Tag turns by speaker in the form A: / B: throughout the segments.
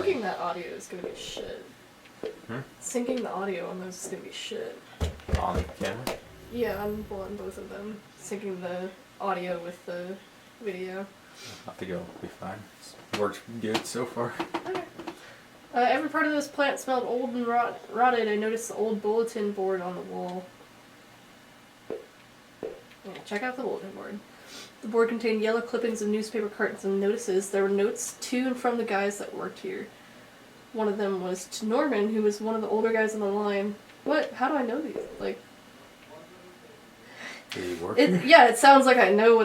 A: Syncing that audio is gonna be shit. Syncing the audio on those is gonna be shit.
B: On the camera?
A: Yeah, on both of them. Syncing the audio with the video.
B: I think it'll be fine. It's worked good so far.
A: Okay. Every part of this plant smelled old and rotted. I noticed the old bulletin board on the wall. Yeah, check out the bulletin board. The board contained yellow clippings of newspaper cartons and notices. There were notes to and from the guys that worked here. One of them was to Norman, who was one of the older guys on the line. What? How do I know these? Like,
B: did he work here?
A: Yeah, it sounds like I know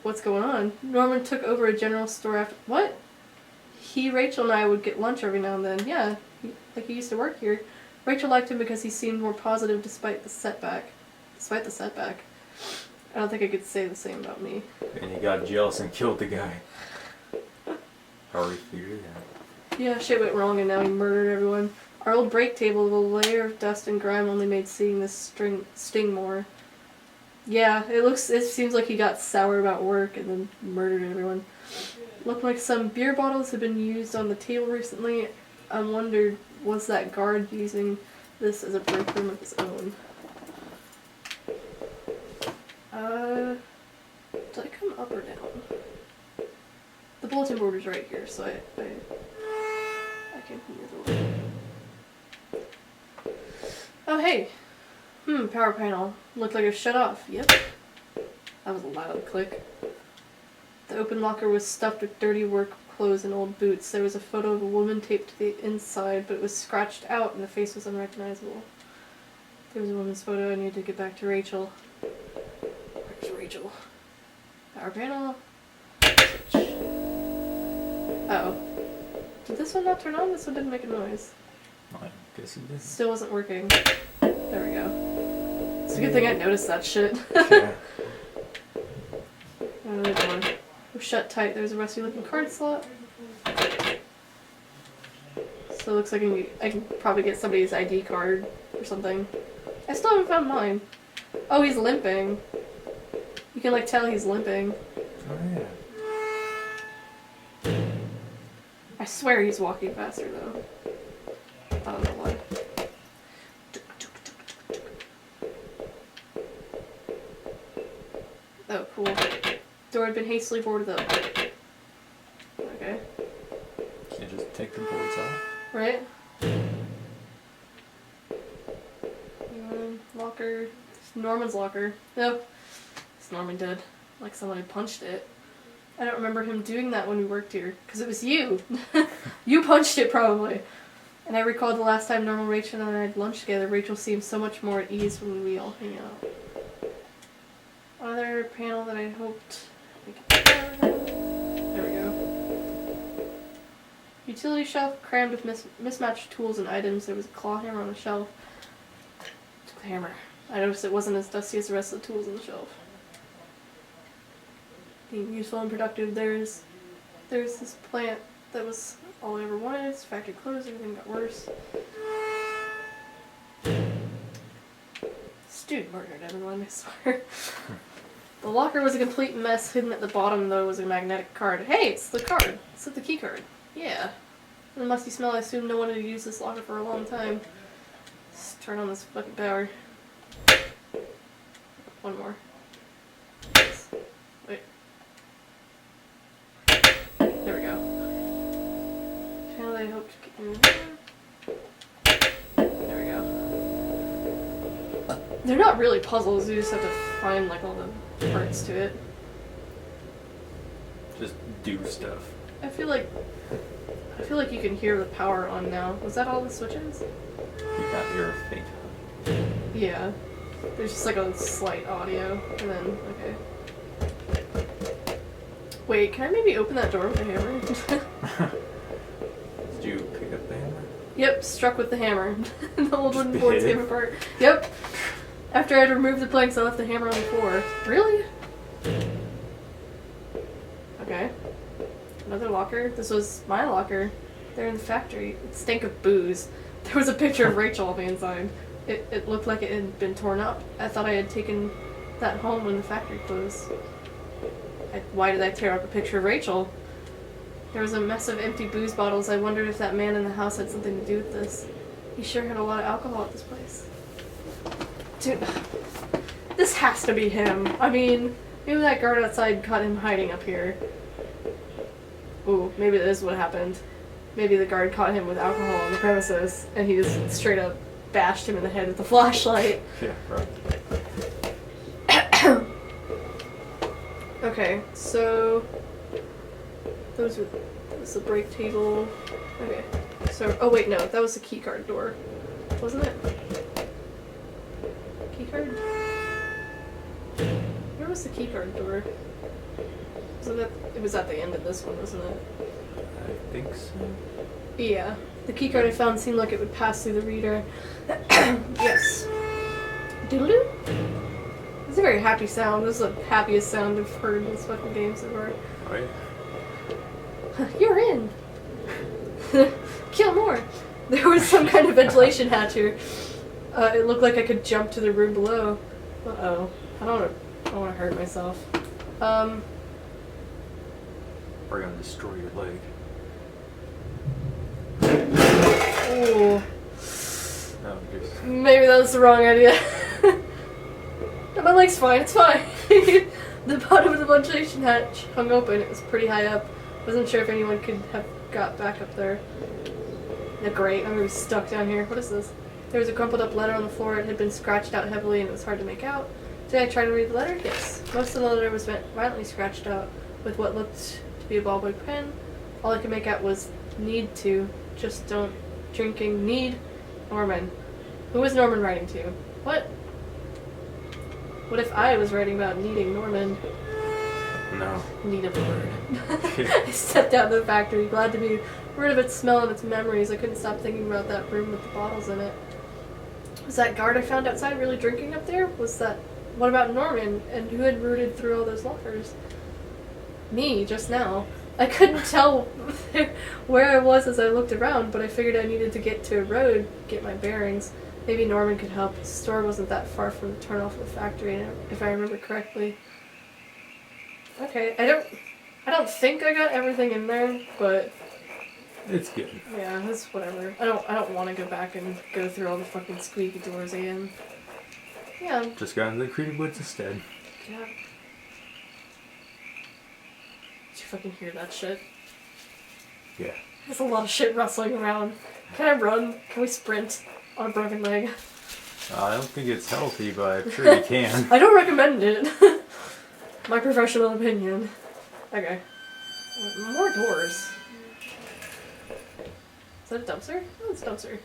A: what's going on. Norman took over a general store after. What? Rachel, and I would get lunch every now and then. Yeah, he used to work here. Rachel liked him because he seemed more positive despite the setback. I don't think I could say the same about me.
B: And he got jealous and killed the guy. Already figured it out.
A: Yeah, shit went wrong and now he murdered everyone. Our old break table with a layer of dust and grime only made seeing this sting more. Yeah, it seems like he got sour about work and then murdered everyone. Looked like some beer bottles had been used on the table recently. I wondered, was that guard using this as a break room of his own? Did I come up or down? The bulletin board is right here, so I can hear the word. Oh, hey! Power panel. Looked like it shut off. Yep. That was a loud click. The open locker was stuffed with dirty work clothes and old boots. There was a photo of a woman taped to the inside, but it was scratched out and the face was unrecognizable. There was a woman's photo. I needed to get back to Rachel. Where's Rachel? Power panel. Switch. Uh-oh. Did this one not turn on? This one didn't make a noise.
B: I guess it did.
A: Still wasn't working. There we go. It's a good thing I noticed that shit.
B: Yeah.
A: Another door. It was shut tight. There's a rusty looking card slot. So it looks like I can probably get somebody's ID card or something. I still haven't found mine. Oh, he's limping. You can like tell he's limping.
B: Oh yeah.
A: I swear he's walking faster though. I don't know why. Oh, cool. Door had been hastily boarded up. Okay.
B: Can't just take the boards off.
A: Right? Locker. It's Norman's locker. Nope. It's Norman dead. Like someone had punched it. I don't remember him doing that when we worked here. Because it was you. You punched it probably. And I recalled the last time Norman, Rachel, and I had lunch together. Rachel seemed so much more at ease when we all hang out. Other panel that I hoped we could cover. There we go. Utility shelf crammed with mismatched tools and items. There was a claw hammer on the shelf. Took the hammer. I noticed it wasn't as dusty as the rest of the tools on the shelf. Being useful and productive. There's this plant that was all I ever wanted. It's factory closed. Everything got worse. This dude murdered everyone, I swear. The locker was a complete mess. Hidden at the bottom, though, was a magnetic card. Hey, it's the card. It's the key card. Yeah. The musty smell. I assume no one had used this locker for a long time. Let's turn on this fucking power. One more. Wait. There we go. Channel I hope to get There we go. They're not really puzzles. You just have to find like all the parts to it.
B: Just do stuff.
A: I feel like you can hear the power on now. Was that all the switches?
B: You got your faint.
A: Yeah. There's just like a slight audio, and then, okay. Wait, can I maybe open that door with a hammer?
B: Did you pick up the hammer?
A: Yep, struck with the hammer. The old wooden
B: Just
A: boards
B: hit it?
A: came apart. Yep. After I'd removed the planks, I left the hammer on the floor. Really? Okay. Another locker. This was my locker. They're in the factory. It stank of booze. There was a picture of Rachel on the inside. It looked like it had been torn up. I thought I had taken that home when the factory closed. Why did I tear up a picture of Rachel? There was a mess of empty booze bottles. I wondered if that man in the house had something to do with this. He sure had a lot of alcohol at this place. Dude, this has to be him. I mean, maybe that guard outside caught him hiding up here. Ooh, maybe this is what happened. Maybe the guard caught him with alcohol on the premises, and he just straight up bashed him in the head with the flashlight.
B: Yeah, right.
A: Okay, so that was the break table. Okay, so oh wait, no, that was the key card door, wasn't it? Key card? Where was the key card door? So that it was at the end of this one, wasn't it?
B: I think so.
A: Yeah, the key card I found seemed like it would pass through the reader. Yes. Doodle-doo? It's a very happy sound. This is the happiest sound I've heard in this fucking game so far.
B: Oh yeah.
A: You're in! Kill more! There was some kind of ventilation hatch here. It looked like I could jump to the room below. Uh-oh. I don't want to hurt myself.
B: We're gonna destroy your leg.
A: Ooh.
B: No, just...
A: Maybe that was the wrong idea. No, my leg's fine, it's fine. The bottom of the ventilation hatch hung open. It was pretty high up. Wasn't sure if anyone could have got back up there. Great, I'm gonna be stuck down here. What is this? There was a crumpled up letter on the floor. It had been scratched out heavily and it was hard to make out. Did I try to read the letter? Yes. Most of the letter was violently scratched out with what looked to be a ballpoint pen. All I could make out was need to. Just don't drinking. Need Norman. Who was Norman writing to? What? What if I was writing about needing Norman?
B: No.
A: Need a word. I stepped out of the factory, glad to be rid of its smell and its memories. I couldn't stop thinking about that room with the bottles in it. Was that guard I found outside really drinking up there? What about Norman? And who had rooted through all those lockers? Me, just now. I couldn't tell where I was as I looked around, but I figured I needed to get to a road, get my bearings. Maybe Norman could help. The store wasn't that far from the turnoff of the factory, if I remember correctly. Okay, I don't think I got everything in there, but
B: It's good.
A: yeah, it's whatever. I don't want to go back and go through all the fucking squeaky doors again. Yeah.
B: Just got into the creepy woods instead.
A: Yeah. Did you fucking hear that shit?
B: Yeah.
A: There's a lot of shit rustling around. Can I run? Can we sprint on a broken leg?
B: I don't think it's healthy, but I'm sure you can.
A: I don't recommend it. My professional opinion. Okay. More doors. Is that a dumpster? Oh, it's a dumpster.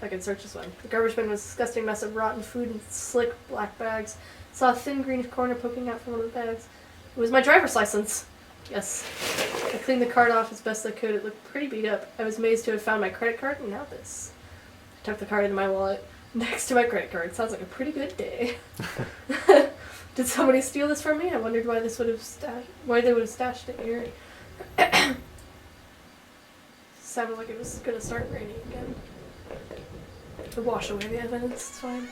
A: I can search this one. The garbage bin was a disgusting mess of rotten food and slick black bags. Saw a thin green corner poking out from one of the bags. It was my driver's license. Yes. I cleaned the card off as best I could. It looked pretty beat up. I was amazed to have found my credit card, and now this. I tucked the card into my wallet next to my credit card. Sounds like a pretty good day. Did somebody steal this from me? I wondered why they would have stashed it here. Sounded like it was gonna start raining again. To wash away the evidence, it's fine.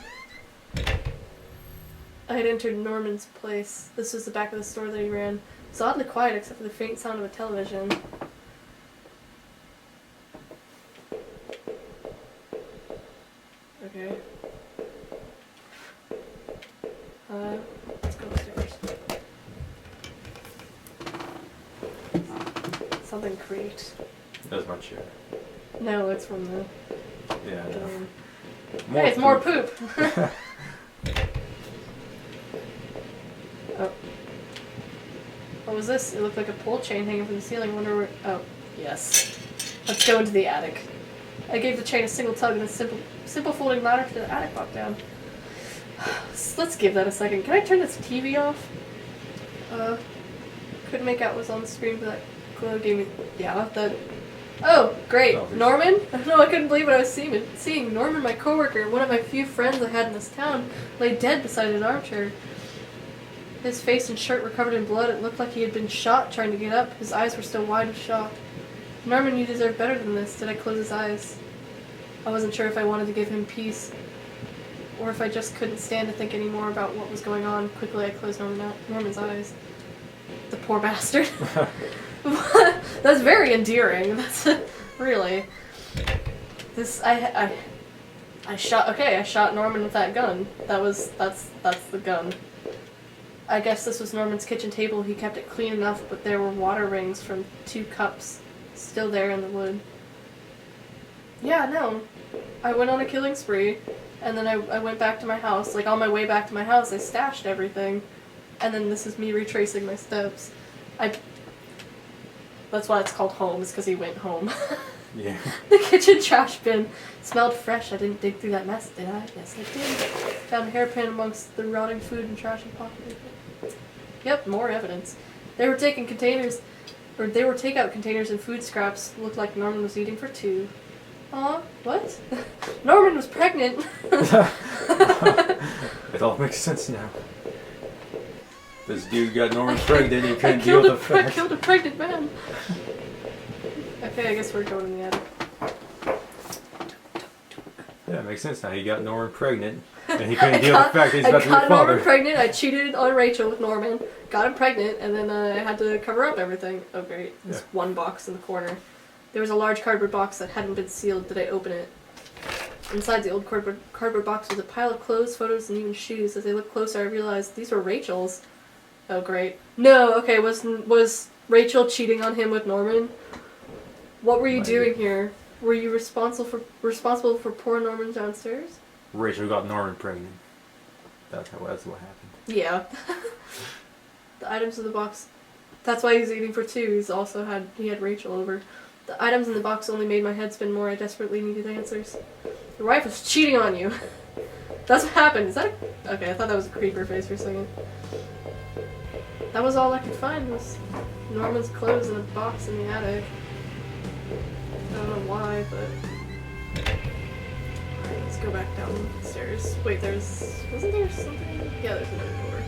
A: I had entered Norman's place. This was the back of the store that he ran. It was oddly quiet except for the faint sound of a television. Okay. Let's go upstairs. Something creaked.
B: That was my chair.
A: No, it's from the...
B: Yeah, I know.
A: Hey, it's more poop! Oh. What was this? It looked like a pole chain hanging from the ceiling. Wonder where... Oh, yes. Let's go into the attic. I gave the chain a single tug and a simple folding ladder to the attic walk down. Let's give that a second. Can I turn this TV off? Couldn't make out what was on the screen, but that glow gave me... Yeah, that... Oh, great. Norman? No, I couldn't believe what I was seeing. Norman, my coworker, one of my few friends I had in this town, lay dead beside an armchair. His face and shirt were covered in blood. It looked like he had been shot trying to get up. His eyes were still wide with shock. Norman, you deserve better than this. Did I close his eyes? I wasn't sure if I wanted to give him peace, or if I just couldn't stand to think anymore about what was going on. Quickly, I closed Norman's eyes. The poor bastard. That's very endearing. That's really. I shot Norman with that gun. That's the gun. I guess this was Norman's kitchen table. He kept it clean enough, but there were water rings from 2 cups still there in the wood. Yeah, no. I went on a killing spree, and then I went back to my house. Like, on my way back to my house, I stashed everything, and then this is me retracing my steps. That's why it's called home, is because he went home.
B: Yeah.
A: The kitchen trash bin smelled fresh. I didn't dig through that mess, did I? Yes, I did. Found a hairpin amongst the rotting food and trash and pocket. Yep, more evidence. They were taking containers, or they were takeout containers and food scraps. Looked like Norman was eating for 2. Aw, what? Norman was pregnant.
B: It all makes sense now. This dude got Norman pregnant. He couldn't deal with the fact.
A: I killed a pregnant man. Okay, I guess we're going in the attic.
B: Yeah, it makes sense now. He got Norman pregnant, and he couldn't deal with the fact that he's about to be a
A: I got
B: father.
A: Norman pregnant. I cheated on Rachel with Norman. Got him pregnant, and then I had to cover up everything. Oh great! There's one box in the corner. There was a large cardboard box that hadn't been sealed. Did I open it? Inside the old cardboard box was a pile of clothes, photos, and even shoes. As I looked closer, I realized these were Rachel's. Oh great! No, okay. Was Rachel cheating on him with Norman? What were you doing here? Were you responsible for poor Norman downstairs?
B: Rachel got Norman pregnant. That's what happened.
A: Yeah. The items in the box. That's why he's eating for 2. He had Rachel over. The items in the box only made my head spin more. I desperately needed answers. Your wife was cheating on you. That's what happened. Is that okay? I thought that was a creeper face for a second. That was all I could find was Norman's clothes in a box in the attic. I don't know why, but... Alright, let's go back downstairs. Wait, wasn't there something? Yeah, there's another door.